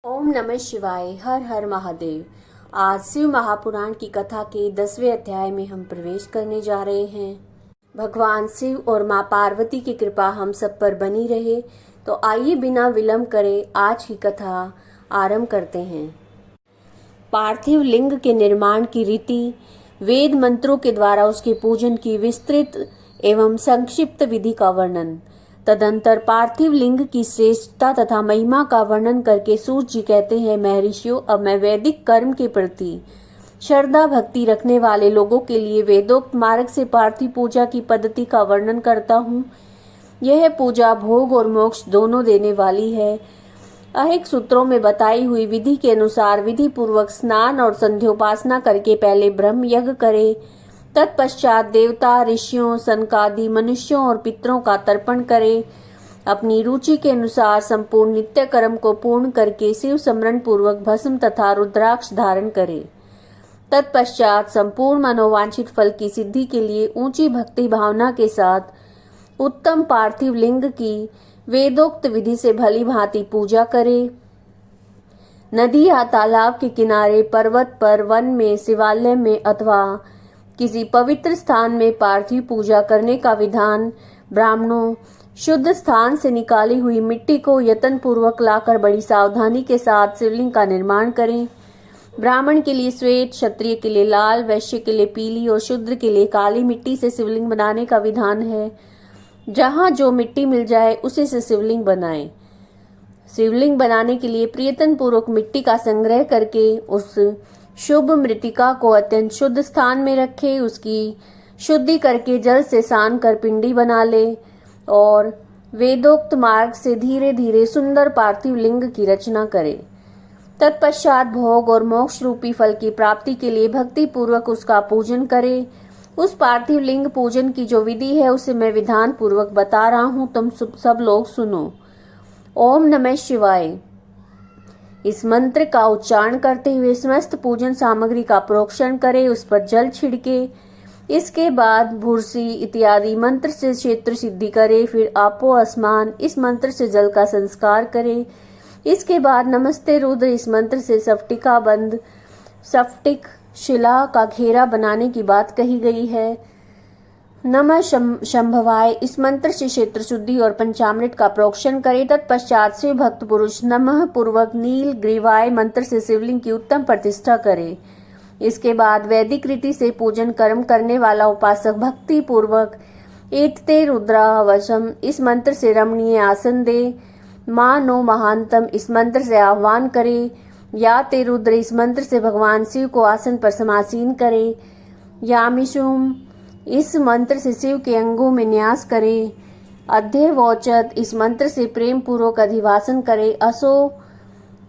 ओम नमः शिवाय। हर हर महादेव। आज शिव महापुराण की कथा के 10वें अध्याय में हम प्रवेश करने जा रहे हैं। भगवान शिव और माँ पार्वती की कृपा हम सब पर बनी रहे। तो आइए बिना विलंब करे आज की कथा आरंभ करते हैं। पार्थिव लिंग के निर्माण की रीति, वेद मंत्रों के द्वारा उसके पूजन की विस्तृत एवं संक्षिप्त विधि का वर्णन। तदंतर पार्थिव लिंग की श्रेष्ठता तथा महिमा का वर्णन करके सूत जी कहते हैं, महर्षियों, अब मैं वैदिक कर्म के प्रति श्रद्धा भक्ति रखने वाले लोगों के लिए वेदोक्त मार्ग से पार्थिव पूजा की पद्धति का वर्णन करता हूँ। यह पूजा भोग और मोक्ष दोनों देने वाली है। अनेक सूत्रों में बताई हुई विधि के अनुसार विधि पूर्वक स्नान और संध्योपासना करके पहले ब्रह्म यज्ञ करे, तत्पश्चात देवता, ऋषियों, सनकादि मनुष्यों और पितरों का तर्पण करे। अपनी रुचि के अनुसार संपूर्ण नित्य कर्म को पूर्ण करके शिव स्मरण पूर्वक भस्म तथा रुद्राक्ष धारण करे। तत्पश्चात संपूर्ण मनोवांछित फल की सिद्धि के लिए ऊंची भक्ति भावना के साथ उत्तम पार्थिव लिंग की वेदोक्त विधि से भली भांति पूजा करे। नदी या तालाब के किनारे, पर्वत पर, वन में, शिवालय में अथवा किसी पवित्र स्थान में पार्थिव पूजा करने का विधान। ब्राह्मणों शुद्ध स्थान से निकाली हुई मिट्टी को यत्न पूर्वक लाकर बड़ी सावधानी के साथ शिवलिंग का निर्माण करें। ब्राह्मण के लिए श्वेत, क्षत्रिय के लिए लाल, वैश्य के लिए पीली और शूद्र के लिए काली मिट्टी से शिवलिंग बनाने का विधान है। जहाँ जो मिट्टी मिल जाए उसी से शिवलिंग बनाएं। शिवलिंग बनाने के लिए प्रयत्न पूर्वक मिट्टी का संग्रह करके उस शुभ मृतिका को अत्यंत शुद्ध स्थान में रखे। उसकी शुद्धि करके जल से सान कर पिंडी बना ले और वेदोक्त मार्ग से धीरे धीरे सुंदर पार्थिव लिंग की रचना करे। तत्पश्चात भोग और मोक्ष रूपी फल की प्राप्ति के लिए भक्ति पूर्वक उसका पूजन करे। उस पार्थिव लिंग पूजन की जो विधि है उसे मैं विधान पूर्वक बता रहा हूँ, तुम सब लोग सुनो। ओम नमः शिवाय। इस मंत्र का उच्चारण करते हुए समस्त पूजन सामग्री का प्रोक्षण करे, उस पर जल छिड़के। इसके बाद भूर्सी इत्यादि मंत्र से क्षेत्र सिद्धि करे। फिर आपो अस्मान इस मंत्र से जल का संस्कार करे। इसके बाद नमस्ते रुद्र इस मंत्र से सफ्टिका बंद सफ्टिक शिला का घेरा बनाने की बात कही गई है। नमः शंभवाय इस मंत्र से क्षेत्र शुद्धि और पंचामृत का प्रोक्षण करे। तत्पश्चात शिव भक्त पुरुष नमः पूर्वक नील ग्रीवाय मंत्र से शिवलिंग की उत्तम प्रतिष्ठा करे। इसके बाद वैदिक रीति से पूजन कर्म करने वाला उपासक भक्ति पूर्वक एतते रुद्रा वशम इस मंत्र से रमणीय आसन दे। माँ नो महानतम इस मंत्र से आह्वान करे। या ते रुद्र इस मंत्र से भगवान शिव को आसन पर समासीन करे। यामिशुम इस मंत्र से शिव के अंगों में न्यास करे। अध्यवोचत इस मंत्र से प्रेम पूर्वक अधिवासन करे। असो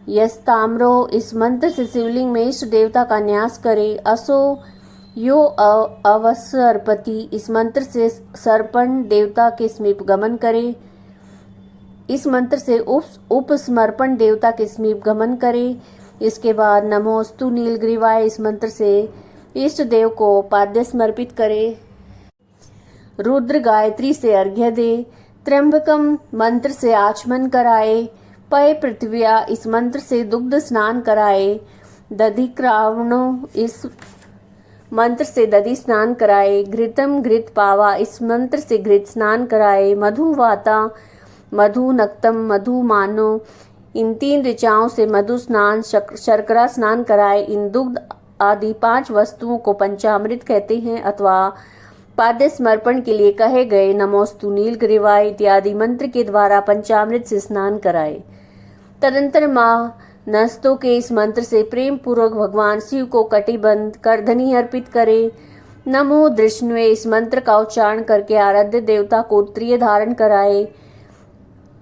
यस्ताम्रो इस मंत्र से शिवलिंग में इष्ट देवता का न्यास करे। असो यो अवसरपति इस मंत्र से सर्पण देवता के समीप गमन करे। इस मंत्र से उपस्मर्पण देवता के समीप गमन करे। इसके बाद नमोस्तु नीलग्रीवाय इस मंत्र से इष्ट देव को पाद्य समर्पित करे। रुद्र गायत्री से अर्घ्य दे। त्र्यंबकम मंत्र से आचमन कराए। पय पृथ्व्या इस मंत्र से दुग्ध स्नान कराए। दधिक्रावणो इस मंत्र से दधि स्नान कराए। घृतम घृत पावा इस मंत्र से घृत स्नान कराए। मधुवाता मधु नक्तम मधु मानो इन 3 ऋचाओं से मधु स्नान शर्करा स्नान कराए। इन दुग्ध आदि 5 वस्तुओं को पंचामृत कहते हैं अथवा पाद्य समर्पण के लिए कहे गए नमोस्तु नीलग्रीवाय इत्यादि मंत्र के द्वारा पंचामृत से स्नान कराए। तदंतर माँ नस्तों के इस मंत्र से प्रेम पूर्वक भगवान शिव को कटिबंध करधनी अर्पित करे। नमो दृष्णवे इस मंत्र का उच्चारण करके आराध्य देवता को उत्तरीय धारण कराए।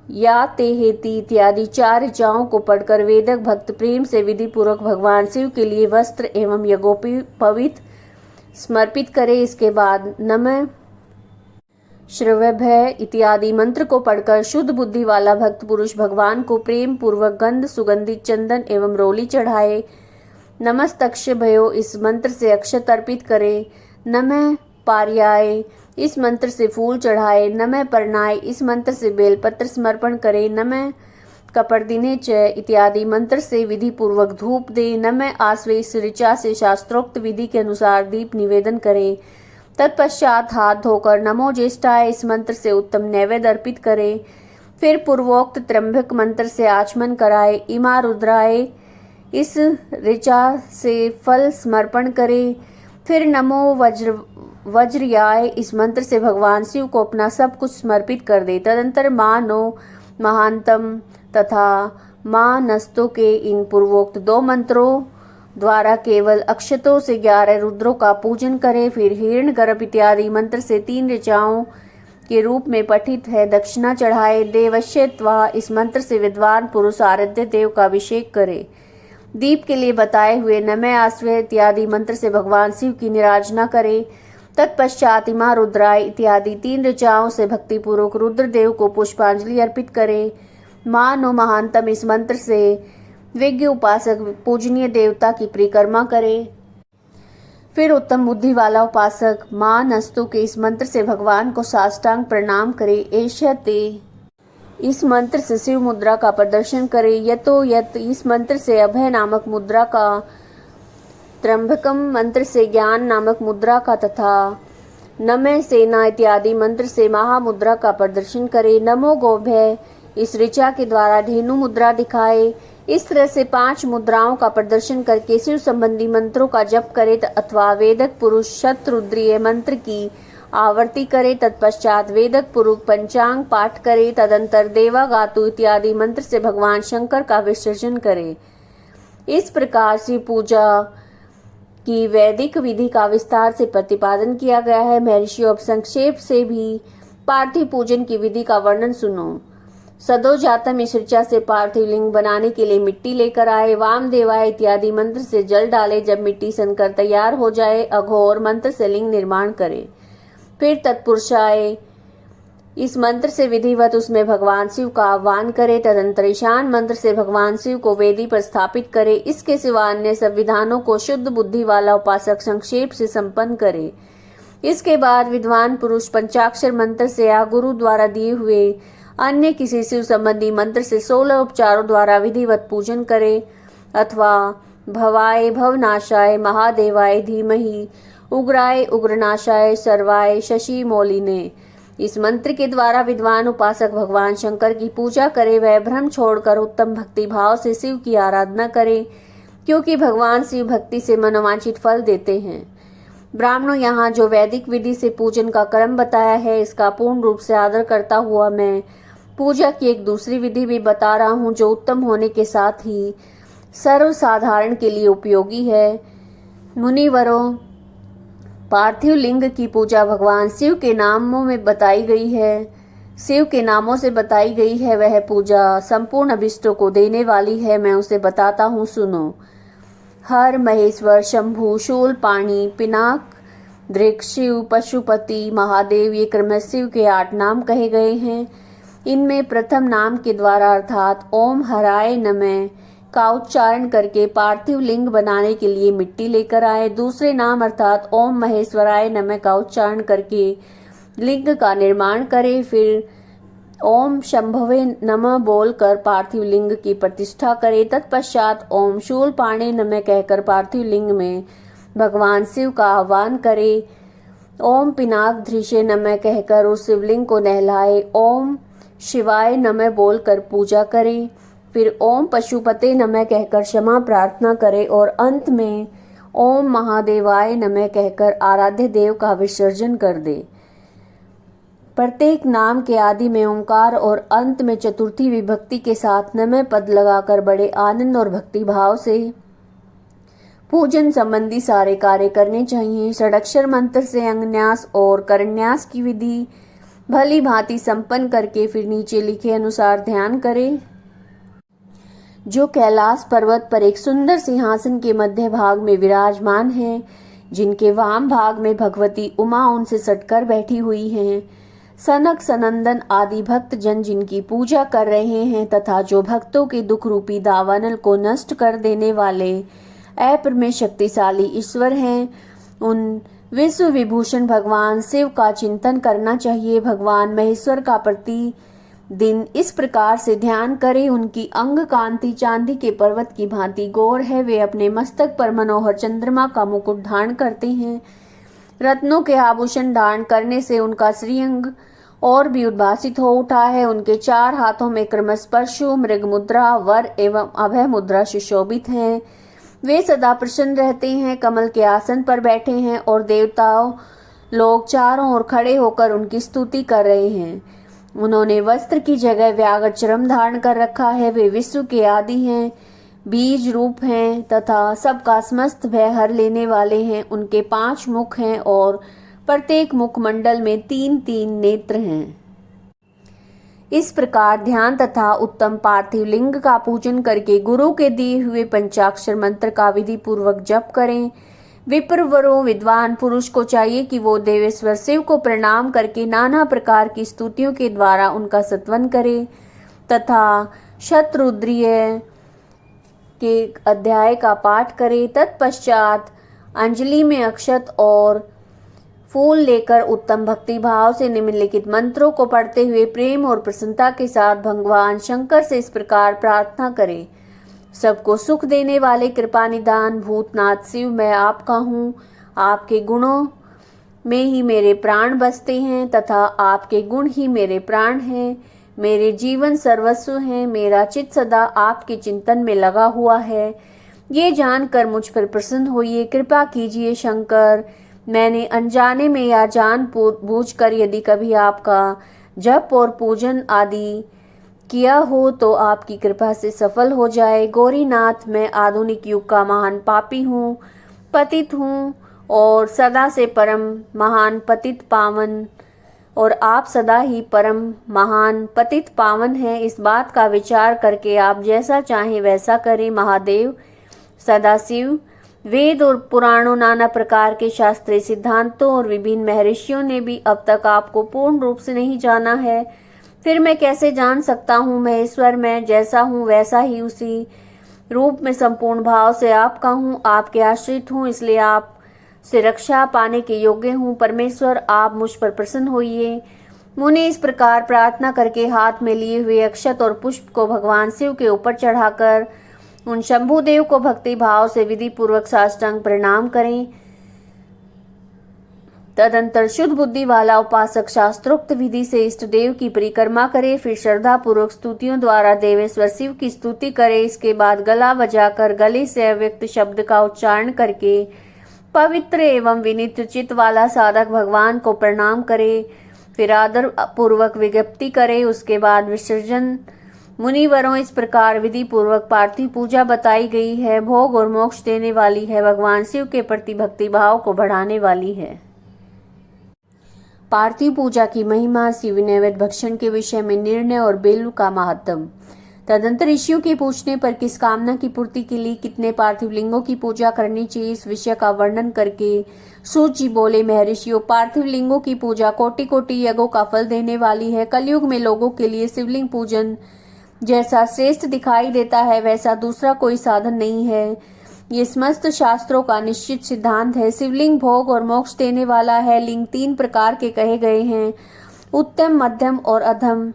या ते हेति इत्यादि 4 ऋचाओं को पढ़कर वेदक भक्त प्रेम से विधि पूर्वक भगवान शिव के लिए वस्त्र एवं यज्ञोपवीत समर्पित करे। इसके बाद नमः श्रवभय इत्यादि मंत्र को पढ़कर शुद्ध बुद्धि वाला भक्त पुरुष भगवान को प्रेम पूर्वक गंध सुगंधित चंदन एवं रोली चढ़ाए। नमस्तक्ष भयो इस मंत्र से अक्षत अर्पित करे। नमः पार्याय इस मंत्र से फूल चढ़ाए। नमः परनाय इस मंत्र से बेलपत्र समर्पण करे। नमः कपर्दिने च इत्यादि मंत्र से विधि पूर्वक धूप दे। नमः आश्वे इस ऋचा से शास्त्रोक्त विधि के अनुसार दीप निवेदन करे। तत्पश्चात हाथ धोकर नमो ज्येष्ठाय इस मंत्र से उत्तम नैवेद्य अर्पित करे। फिर पूर्वोक्त त्र्यंबक मंत्र से आचमन कराए। इमा रुद्राय इस ऋचा से फल समर्पण करे। फिर नमो वज्रयाय इस मंत्र से भगवान शिव को अपना सब कुछ समर्पित कर दे। तदंतर माँ नो महांतम तथा माँ नस्तों के इन पूर्वोक्त 2 मंत्रों द्वारा केवल अक्षतों से 11 रुद्रों का पूजन करे। फिर हिरण्यगर्भ इत्यादि मंत्र से 3 ऋचाओं के रूप में पठित है दक्षिणा चढ़ाए। देवश्यत्वा इस मंत्र से विद्वान पुरुष आराध्य देव का अभिषेक करे। दीप के लिए बताए हुए नमः आश्वे इत्यादि मंत्र से भगवान शिव की निराजना करे। तत्पश्चात इमा रुद्राय इत्यादि 3 ऋचाओं से भक्तिपूर्वक रुद्रदेव को पुष्पांजलि अर्पित करे। माँ नो महांतम इस मंत्र से विज्ञ उपासक पूजनीय देवता की परिक्रमा करे। फिर उत्तम बुद्धि वाला उपासक माँ नस्तु के इस मंत्र से भगवान को साष्टांग प्रणाम करे। एष्यते इस मंत्र से शिव मुद्रा का प्रदर्शन करे। यतो यत इस मंत्र से अभय नामक मुद्रा का, त्र्यंबकम मंत्र से ज्ञान नामक मुद्रा का तथा नमः सेना इत्यादि मंत्र से महामुद्रा का प्रदर्शन करे। नमो गोभय इस ऋचा के द्वारा धेनु मुद्रा दिखाए। इस तरह से 5 मुद्राओं का प्रदर्शन करके शिव संबंधी मंत्रों का जप करे अथवा वेदक पुरुष शतरुद्रीय मंत्र की आवर्ती करे। तत्पश्चात वेदक पुरुष पंचांग पाठ करे। तदंतर देवागातु इत्यादि मंत्र से भगवान शंकर का विसर्जन करे। इस प्रकार से पूजा की वैदिक विधि का विस्तार से प्रतिपादन किया गया है। महर्षियों अब संक्षेप से भी पार्थिव पूजन की विधि का वर्णन सुनो। सदो जातम इस ऋचा से पार्थिव लिंग बनाने के लिए मिट्टी लेकर आए। वाम देवाय इत्यादि मंत्र से जल डाले। जब मिट्टी सनकर तैयार हो जाए अघोर मंत्र से लिंग निर्माण करे। फिर तत्पुरुषाय इस मंत्र से विधिवत उसमें भगवान शिव का आह्वान करे। तदंतर ईशान मंत्र से भगवान शिव को वेदी पर स्थापित करे। इसके सिवा अन्य सब विधानों को शुद्ध बुद्धि वाला उपासक संक्षेप से संपन्न करे। इसके बाद विद्वान पुरुष पंचाक्षर मंत्र से या गुरु द्वारा दिए हुए अन्य किसी शिव संबंधी मंत्र से 16 उपचारों द्वारा विधिवत पूजन करे अथवा भवाय भवनाशाय महादेवाय धीमहि उग्राय उग्रनाशाय सर्वाय शशि मौलिने इस मंत्र के द्वारा विद्वान उपासक भगवान शंकर की पूजा करे। वह भ्रम छोड़कर उत्तम भक्ति भाव से शिव की आराधना करे, क्योंकि भगवान शिव भक्ति से मनोवांछित फल देते हैं। ब्राह्मणों, यहाँ जो वैदिक विधि से पूजन का क्रम बताया है, इसका पूर्ण रूप से आदर करता हुआ मैं पूजा की एक दूसरी विधि भी बता रहा हूँ, जो उत्तम होने के साथ ही सर्वसाधारण के लिए उपयोगी है। मुनिवरों, पार्थिव लिंग की पूजा भगवान शिव के नामों में बताई गई है, शिव के नामों से बताई गई है। वह पूजा संपूर्ण अभिष्टों को देने वाली है। मैं उसे बताता हूँ, सुनो। हर, महेश्वर, शंभु, शूल, पाणी, पिनाक, दृक्, शिव, पशुपति, महादेव, ये क्रमशः शिव के 8 नाम कहे गए हैं। इनमें प्रथम नाम के द्वारा अर्थात ओम हराय नमः का उच्चारण करके पार्थिव लिंग बनाने के लिए मिट्टी लेकर आए। दूसरे नाम अर्थात ओम महेश्वराय नमः का उच्चारण करके लिंग का निर्माण करे। फिर ओम शंभवे नमः बोलकर पार्थिव लिंग की प्रतिष्ठा करे। तत्पश्चात ओम शूल पाणे नमः कहकर पार्थिव लिंग में भगवान शिव का आह्वान करे। ओम पिनाक धृषे नमः कहकर उस शिवलिंग को नहलाए। ओम शिवाय नमः बोलकर पूजा करे। फिर ओम पशुपते नमः कहकर क्षमा प्रार्थना करे और अंत में ओम महादेवाय नमः कहकर आराध्य देव का विसर्जन कर दे। प्रत्येक नाम के आदि में ओंकार और अंत में चतुर्थी विभक्ति के साथ नमः पद लगाकर बड़े आनंद और भक्ति भाव से पूजन संबंधी सारे कार्य करने चाहिए। षडक्षर मंत्र से अंगन्यास और करन्यास की विधि भली भांति संपन्न करके फिर नीचे लिखे अनुसार ध्यान करें। जो कैलाश पर्वत पर एक सुंदर सिंहासन के मध्य भाग में विराजमान है, जिनके वाम भाग में भगवती उमा उनसे सटकर बैठी हुई हैं, सनक सनंदन आदि भक्त जन जिनकी पूजा कर रहे हैं, तथा जो भक्तों के दुख रूपी दावानल को नष्ट कर देने वाले अप्रमेय शक्तिशाली ईश्वर हैं, उन विश्व विभूषण भगवान शिव का चिंतन करना चाहिए। भगवान महेश्वर का दिन इस प्रकार से ध्यान करें। उनकी अंग कांति चांदी के पर्वत की भांति गौर है। वे अपने मस्तक पर मनोहर चंद्रमा का मुकुट धारण करते हैं। रत्नों के आभूषण धारण करने से उनका श्रीअंग और भी उद्भासित हो उठा है। उनके 4 हाथों में क्रमश परशु, मृग मुद्रा, वर एवं अभय मुद्रा सुशोभित हैं। वे सदा प्रसन्न रहते हैं, कमल के आसन पर बैठे हैं और देवताओं लोग चारों ओर खड़े होकर उनकी स्तुति कर रहे हैं। उन्होंने वस्त्र की जगह व्याघ्र चर्म धारण कर रखा है। वे विश्व के आदि हैं, बीज रूप हैं तथा सबका समस्त भय हर लेने वाले हैं। उनके 5 मुख हैं और प्रत्येक मुखमंडल में 3-3 नेत्र हैं। इस प्रकार ध्यान तथा उत्तम पार्थिव लिंग का पूजन करके गुरु के दिए हुए पंचाक्षर मंत्र का विधि पूर्वक जप करें। विप्रवरों विद्वान पुरुष को चाहिए कि वो देवेश्वर शिव को प्रणाम करके नाना प्रकार की स्तुतियों के द्वारा उनका सत्वन करे तथा शतरुद्रीय के अध्याय का पाठ करे। तत्पश्चात अंजलि में अक्षत और फूल लेकर उत्तम भक्ति भाव से निम्नलिखित मंत्रों को पढ़ते हुए प्रेम और प्रसन्नता के साथ भगवान शंकर से इस प्रकार प्रार्थना करें। सबको सुख देने वाले कृपा निदान भूतनाथ शिव, मैं आपका हूँ। आपके गुणों में ही मेरे प्राण बसते हैं तथा आपके गुण ही मेरे प्राण हैं। मेरे जीवन सर्वस्व हैं। मेरा चित्त सदा आपके चिंतन में लगा हुआ है। ये जानकर मुझ पर प्रसन्न होइए। कृपा कीजिए शंकर। मैंने अनजाने में या जान बूझकर यदि कभी आपका जप और पूजन आदि किया हो तो आपकी कृपा से सफल हो जाए। गौरीनाथ, मैं आधुनिक युग का महान पापी हूँ, पतित हूँ और सदा से परम महान पतित पावन, और आप सदा ही परम महान पतित पावन हैं। इस बात का विचार करके आप जैसा चाहें वैसा करें। महादेव, सदाशिव, वेद और पुराणों, नाना प्रकार के शास्त्रीय सिद्धांतों और विभिन्न महर्षियों ने भी अब तक आपको पूर्ण रूप से नहीं जाना है। फिर मैं कैसे जान सकता हूँ? महेश्वर, मैं जैसा हूँ वैसा ही उसी रूप में संपूर्ण भाव से आपका हूँ, आपके आश्रित हूँ, इसलिए आप से रक्षा पाने के योग्य हूँ। परमेश्वर, आप मुझ पर प्रसन्न होइए। मुनि इस प्रकार प्रार्थना करके हाथ में लिए हुए अक्षत और पुष्प को भगवान शिव के ऊपर चढ़ाकर उन शंभुदेव को भक्ति भाव से विधि पूर्वक साष्टांग प्रणाम करें। तदंतर शुद्ध बुद्धि वाला उपासक शास्त्रोक्त विधि से इष्ट देव की परिक्रमा करे। फिर श्रद्धा पूर्वक स्तुतियों द्वारा देवेश्वर शिव की स्तुति करे। इसके बाद गला बजाकर गले से अव्यक्त शब्द का उच्चारण करके पवित्र एवं विनीत चित्त वाला साधक भगवान को प्रणाम करे। फिर आदर पूर्वक विज्ञप्ति करे। उसके बाद विसर्जन। मुनिवरों, इस प्रकार विधि पूर्वक पार्थिव पूजा बताई गई है। भोग और मोक्ष देने वाली है, भगवान शिव के प्रति भक्ति भाव को बढ़ाने वाली है। पार्थिव पूजा की महिमा, शिव नैवेद्य भक्षण के विषय में निर्णय और बेल्व का महत्व। तदंतर ऋषियों के पूछने पर किस कामना की पूर्ति के लिए कितने पार्थिव लिंगों की पूजा करनी चाहिए, इस विषय का वर्णन करके सूत जी बोले, महर्षियों, पार्थिव लिंगों की पूजा कोटि कोटि यज्ञों का फल देने वाली है। कलयुग में लोगों के लिए शिवलिंग पूजन जैसा श्रेष्ठ दिखाई देता है वैसा दूसरा कोई साधन नहीं है। ये समस्त शास्त्रों का निश्चित सिद्धांत है। शिवलिंग भोग और मोक्ष देने वाला है। लिंग 3 प्रकार के कहे गए हैं, उत्तम, मध्यम और अधम।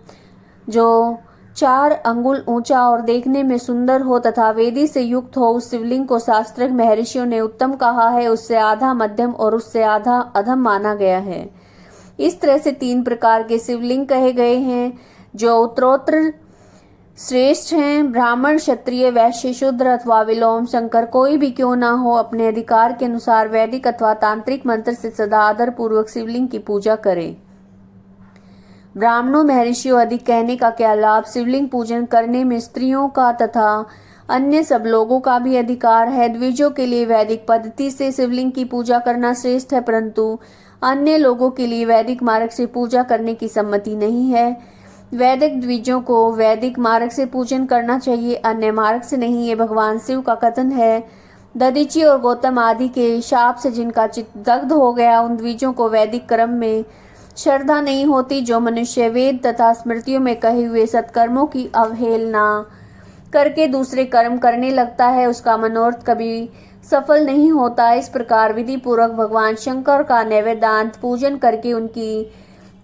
जो 4 अंगुल ऊंचा और देखने में सुंदर हो तथा वेदी से युक्त हो, उस शिवलिंग को शास्त्रज्ञ महर्षियों ने उत्तम कहा है। उससे आधा मध्यम और उससे आधा अधम माना गया है। इस तरह से 3 प्रकार के शिवलिंग कहे गए हैं जो उत्तरोत्तर श्रेष्ठ हैं। ब्राह्मण, क्षत्रिय, वैश्य, शूद्र अथवा विलोम शंकर कोई भी क्यों ना हो, अपने अधिकार के अनुसार वैदिक अथवा तांत्रिक मंत्र से सदा आदर पूर्वक शिवलिंग की पूजा करें। ब्राह्मणों, महर्षियों, अधिक कहने का क्या लाभ। शिवलिंग पूजन करने में स्त्रियों का तथा अन्य सब लोगों का भी अधिकार है। द्विजों के लिए वैदिक पद्धति से शिवलिंग की पूजा करना श्रेष्ठ है, परंतु अन्य लोगों के लिए वैदिक मार्ग से पूजा करने की सम्मति नहीं है। वैदिक द्विजों को वैदिक मार्ग से पूजन करना चाहिए, अन्य मार्ग से नहीं। ये भगवान शिव का कथन है। दधीची और गौतम आदि के शाप से जिनका चित्त दग्ध हो गया, उन द्विजों को वैदिक कर्म में श्रद्धा नहीं होती। जो मनुष्य वेद तथा स्मृतियों में कहे हुए सत्कर्मों की अवहेलना करके दूसरे कर्म करने लगता है, उसका मनोरथ कभी सफल नहीं होता। इस प्रकार विधि पूर्वक भगवान शंकर का नैवेद्यांत पूजन करके उनकी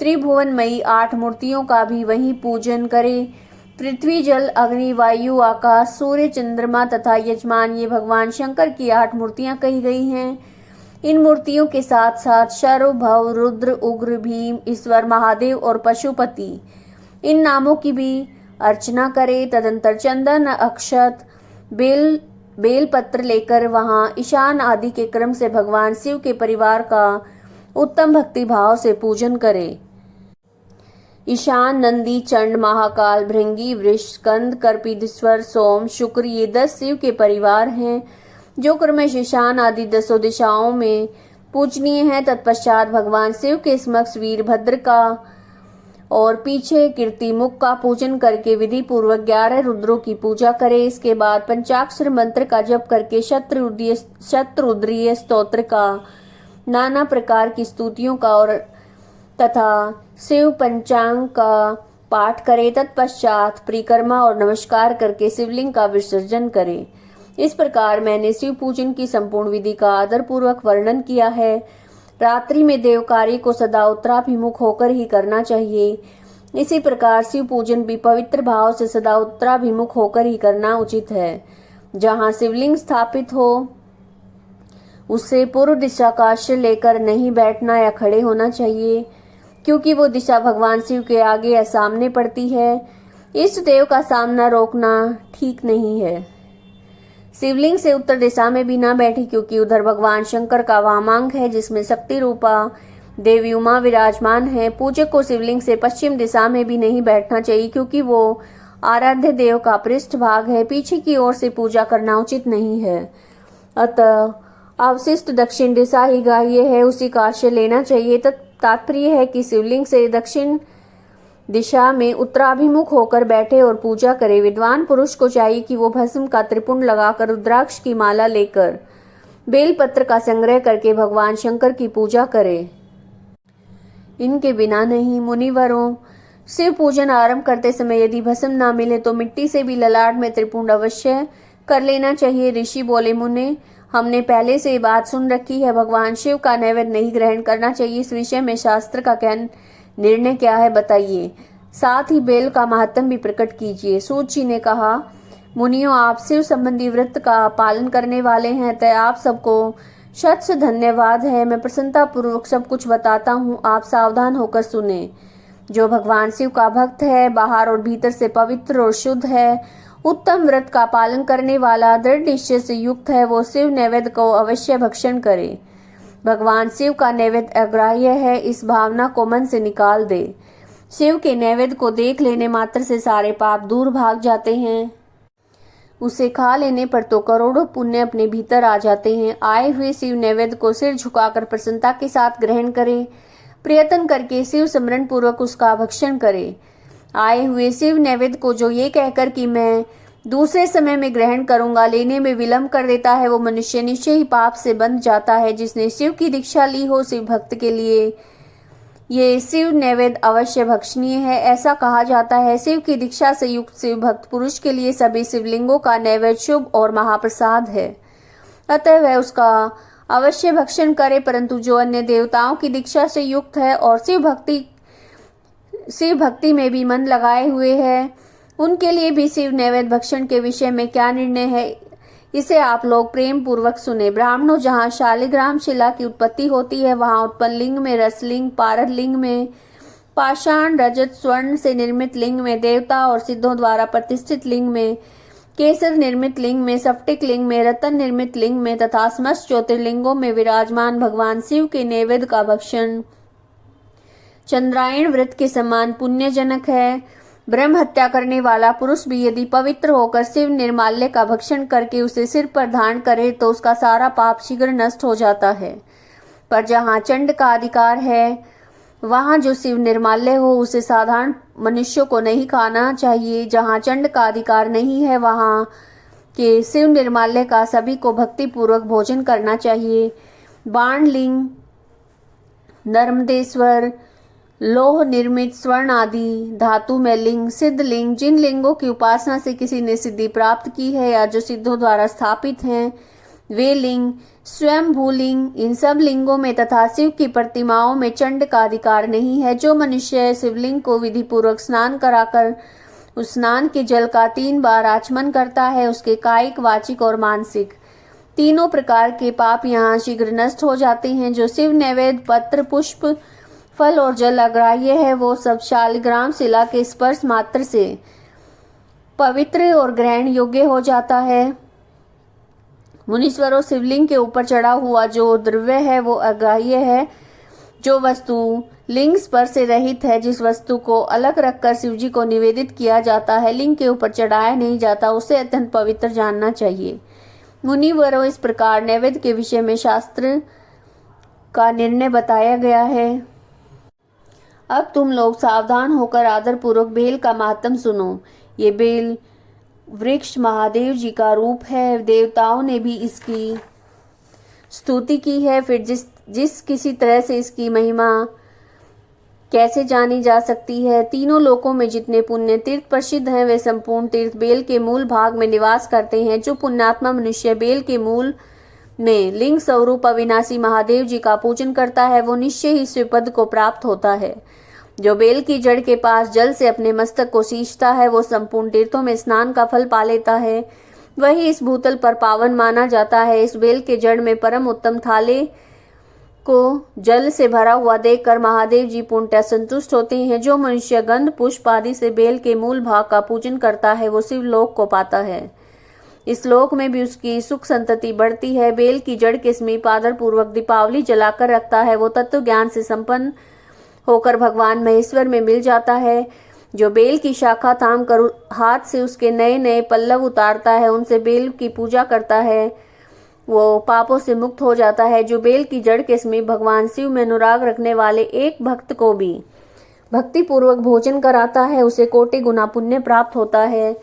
त्रिभुवनमयी 8 मूर्तियों का भी वहीं पूजन करें। पृथ्वी, जल, अग्नि, वायु, आकाश, सूर्य, चंद्रमा तथा यजमान, ये भगवान शंकर की 8 मूर्तियां कही गई हैं। इन मूर्तियों के साथ साथ शरु, भव, रुद्र, उग्र, भीम, ईश्वर, महादेव और पशुपति, इन नामों की भी अर्चना करें। तदंतर चंदन, अक्षत, बेल पत्र लेकर वहां ईशान आदि के क्रम से भगवान शिव के परिवार का उत्तम भक्ति भाव से पूजन करें। ईशान, नंदी, चंड, महाकाल, भृंगी, वृष, स्कंद, कर्पिदेश्वर, सोम, शुक्र, ये 10 शिव के परिवार हैं जो क्रमश ईशान आदि 10 दिशाओं में पूजनीय हैं। तत्पश्चात भगवान शिव के समक्ष वीरभद्र का और पीछे कीर्तिमुख का पूजन करके विधि पूर्वक 11 रुद्रों की पूजा करें। इसके बाद पंचाक्षर मंत्र का जप करके शतरुद्रीय स्तोत्र का, नाना प्रकार की स्तुतियों का और तथा शिव पंचांग का पाठ करें। तत्पश्चात परिक्रमा और नमस्कार करके शिवलिंग का विसर्जन करें। इस प्रकार मैंने शिव पूजन की संपूर्ण विधि का आदर पूर्वक वर्णन किया है। रात्रि में देव कार्य को सदा उत्तराभिमुख होकर ही करना चाहिए। इसी प्रकार शिव पूजन भी पवित्र भाव से सदा उत्तराभिमुख होकर ही करना उचित है। जहाँ शिवलिंग स्थापित हो उससे पूर्व दिशा का आश्रय लेकर नहीं बैठना या खड़े होना चाहिए, क्योंकि वो दिशा भगवान शिव के आगे या सामने पड़ती है। इष्ट देव का सामना रोकना ठीक नहीं है। शिवलिंग से उत्तर दिशा में भी ना बैठे, क्योंकि उधर भगवान शंकर का वामांग है जिसमें शक्ति रूपा देवी उमा विराजमान है। पूजक को शिवलिंग से पश्चिम दिशा में भी नहीं बैठना चाहिए, क्योंकि वो आराध्य देव का पृष्ठ भाग है। पीछे की ओर से पूजा करना उचित नहीं है। अतः अवशिष्ट दक्षिण दिशा ही ग्राह्य है, उसी का आश्रय लेना चाहिए। तात्पर्य है कि शिवलिंग से दक्षिण दिशा में उत्तराभिमुख होकर बैठे और पूजा करे। विद्वान पुरुष को चाहिए कि वो भस्म का त्रिपुंड लगाकर रुद्राक्ष की माला लेकर बेलपत्र का संग्रह करके भगवान शंकर की पूजा करे। इनके बिना नहीं। मुनिवरों, शिव पूजन आरंभ करते समय यदि भस्म ना मिले तो मिट्टी से भी ललाट में त्रिपुंड अवश्य कर लेना चाहिए। ऋषि बोले, मुने, हमने पहले से ये बात सुन रखी है, भगवान शिव का नैवेद्य नहीं ग्रहण करना चाहिए। इस विषय में शास्त्र का क्या निर्णय क्या है, बताइए। साथ ही बेल का महत्व भी प्रकट कीजिए। सूत जी ने कहा, मुनियों, आप शिव संबंधी व्रत का पालन करने वाले हैं, तय आप सबको शत धन्यवाद है। मैं प्रसन्नता पूर्वक सब कुछ बताता हूँ, आप सावधान होकर सुने। जो भगवान शिव का भक्त है, बाहर और भीतर से पवित्र और शुद्ध है, उत्तम व्रत का पालन करने वाला, दृढ़ निश्चय से युक्त है, वो शिव नैवेद्य को अवश्य भक्षण करे। भगवान शिव का नैवेद्य अग्राह्य है, इस भावना को मन से निकाल दे। शिव के नैवेद्य को देख लेने मात्र से सारे पाप दूर भाग जाते हैं। उसे खा लेने पर तो करोड़ों पुण्य अपने भीतर आ जाते हैं। आए हुए शिव नैवेद्य को सिर झुकाकर प्रसन्नता के साथ ग्रहण करे। प्रयत्न करके शिव स्मरण पूर्वक उसका भक्षण करे। आए हुए शिव नैवेद्य को जो ये कहकर कि मैं दूसरे समय में ग्रहण करूंगा लेने में विलंब कर देता है, वो मनुष्य निश्चय ही पाप से बंध जाता है। जिसने शिव की दीक्षा ली हो, शिव भक्त के लिए ये शिव नैवेद्य अवश्य भक्षणीय है, ऐसा कहा जाता है। शिव की दीक्षा से युक्त शिव भक्त पुरुष के लिए सभी शिवलिंगों का नैवेद्य शुभ और महाप्रसाद है, अतः वह उसका अवश्य भक्षण करे। परंतु जो अन्य देवताओं की दीक्षा से युक्त है और शिव भक्ति में भी मन लगाए हुए है, उनके लिए भी शिव नैवेद्य भक्षण के विषय में क्या निर्णय है, इसे आप लोग प्रेम पूर्वक सुने। ब्राह्मणों, जहाँ शालिग्राम शिला की उत्पत्ति होती है, वहाँ उत्पन्न लिंग में, रसलिंग, पारद लिंग में, पाषाण, रजत, स्वर्ण से निर्मित लिंग में, देवता और सिद्धों द्वारा प्रतिष्ठित लिंग में, केसर निर्मित लिंग में, स्फटिक लिंग में, रतन निर्मित लिंग में तथा समस्त ज्योतिर्लिंगों में विराजमान भगवान शिव के नैवेद्य का भक्षण चंद्रायण व्रत के समान पुण्यजनक है। ब्रह्म हत्या करने वाला पुरुष भी यदि पवित्र होकर शिव निर्माल्य का भक्षण करके उसे सिर पर धारण करे तो उसका सारा पाप शीघ्र नष्ट हो जाता है। पर जहाँ चंड का अधिकार है, वहाँ जो शिव निर्माल्य हो उसे साधारण मनुष्यों को नहीं खाना चाहिए। जहाँ चंड का अधिकार नहीं है, वहाँ के शिव निर्माल्य का सभी को भक्ति पूर्वक भोजन करना चाहिए। बाण लिंग, नर्मदेश्वर, लोह निर्मित स्वर्ण आदि धातु में लिंग, सिद्ध लिंग, जिन लिंगों की उपासना से किसी ने सिद्धि प्राप्त की है या जो सिद्धों द्वारा स्थापित हैं, वे लिंग स्वयंभू लिंग, इन सब लिंगों में तथा शिव की प्रतिमाओं में चंड का अधिकार नहीं है। जो मनुष्य शिवलिंग को विधि पूर्वक स्नान कराकर उस स्नान के जल का 3 बार आचमन करता है, उसके कायिक, वाचिक और मानसिक तीनों प्रकार के पाप यहाँ शीघ्र नष्ट हो जाते हैं। जो शिव नैवेद्य पत्र, पुष्प, फल और जल अग्राह्य है, वो सब शालिग्राम शिला के स्पर्श मात्र से पवित्र और ग्रहण योग्य हो जाता है। मुनीश्वरों, शिवलिंग के ऊपर चढ़ा हुआ जो द्रव्य है वो अग्राह्य है। जो वस्तु लिंग स्पर्श से रहित है, जिस वस्तु को अलग रखकर शिवजी को निवेदित किया जाता है, लिंग के ऊपर चढ़ाया नहीं जाता, उसे अत्यंत पवित्र जानना चाहिए। मुनिवरों, इस प्रकार नैवेद्य के विषय में शास्त्र का निर्णय बताया गया है। अब तुम लोग सावधान होकर आदर पूर्वक बेल का महात्म सुनो। ये बेल वृक्ष महादेव जी का रूप है। देवताओं ने भी इसकी स्तुति की है। फिर जिस किसी तरह से इसकी महिमा कैसे जानी जा सकती है। तीनों लोकों में जितने पुण्य तीर्थ प्रसिद्ध हैं, वे संपूर्ण तीर्थ बेल के मूल भाग में निवास करते हैं। जो पुण्यात्मा मनुष्य बेल के मूल में लिंग स्वरूप अविनाशी महादेव जी का पूजन करता है, वो निश्चय ही शिवपद को प्राप्त होता है। जो बेल की जड़ के पास जल से अपने मस्तक को सींचता है, वो संपूर्ण तीर्थों में स्नान का फल पा लेता है। वही इस भूतल पर पावन माना जाता है। इस बेल के जड़ में परम उत्तम थाले को जल से भरा हुआ देखकर महादेव जी पूर्णतः संतुष्ट होते हैं। जो मनुष्य गंध, पुष्प आदि से बेल के मूल भाग का पूजन करता है, वो शिव लोक को पाता है। इस लोक में भी उसकी सुख संतति बढ़ती है। बेल की जड़ के समीप आदर पूर्वक दीपावली जलाकर रखता है, वो तत्व ज्ञान से संपन्न होकर भगवान महेश्वर में मिल जाता है। जो बेल की शाखा थाम कर हाथ से उसके नए नए पल्लव उतारता है, उनसे बेल की पूजा करता है, वो पापों से मुक्त हो जाता है। जो बेल की जड़ के समीप भगवान शिव में अनुराग रखने वाले एक भक्त को भी भक्ति पूर्वक भोजन कराता है, उसे कोटि गुना पुण्य प्राप्त होता है।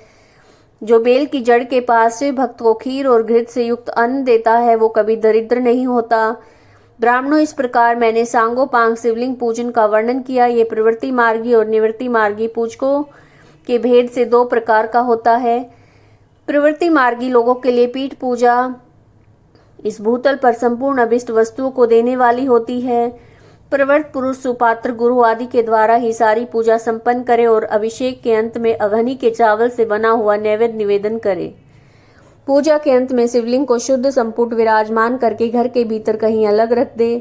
जो बेल की जड़ के पास शिव भक्त को खीर और घृत से युक्त अन्न देता है, वो कभी दरिद्र नहीं होता। ब्राह्मणों, इस प्रकार मैंने सांगोपांग शिवलिंग पूजन का वर्णन किया। ये प्रवृत्ति मार्गी और निवृत्ति मार्गी पूजकों के भेद से 2 प्रकार का होता है। प्रवृत्ति मार्गी लोगों के लिए पीठ पूजा इस भूतल पर संपूर्ण अभिष्ट वस्तुओं को देने वाली होती है। प्रवृत्त पुरुष सुपात्र गुरु आदि के द्वारा ही सारी पूजा संपन्न करे और अभिषेक के अंत में अघनी के चावल से बना हुआ नैवेद्य निवेदन करे। पूजा के अंत में शिवलिंग को शुद्ध संपुट विराजमान करके घर के भीतर कहीं अलग रख दे।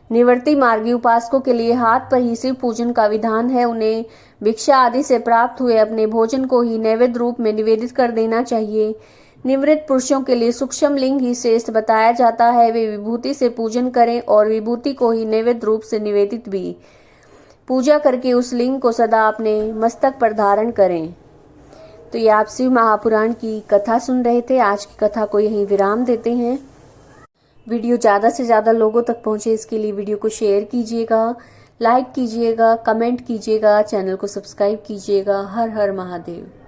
निवृत्ति मार्गी उपासकों के लिए हाथ पर ही शिव पूजन का विधान है। उन्हें भिक्षा आदि से प्राप्त हुए अपने भोजन को ही नैवेद्य रूप में निवेदित कर देना चाहिए। निवृत्त पुरुषों के लिए सूक्ष्म लिंग ही श्रेष्ठ बताया जाता है। वे विभूति से पूजन करें और विभूति को ही नैवेद्य रूप से निवेदित भी पूजा करके उस लिंग को सदा अपने मस्तक पर धारण करें। तो ये आप शिव महापुराण की कथा सुन रहे थे। आज की कथा को यहीं विराम देते हैं। वीडियो ज़्यादा से ज़्यादा लोगों तक पहुंचे, इसके लिए वीडियो को शेयर कीजिएगा, लाइक कीजिएगा, कमेंट कीजिएगा, चैनल को सब्सक्राइब कीजिएगा। हर हर महादेव।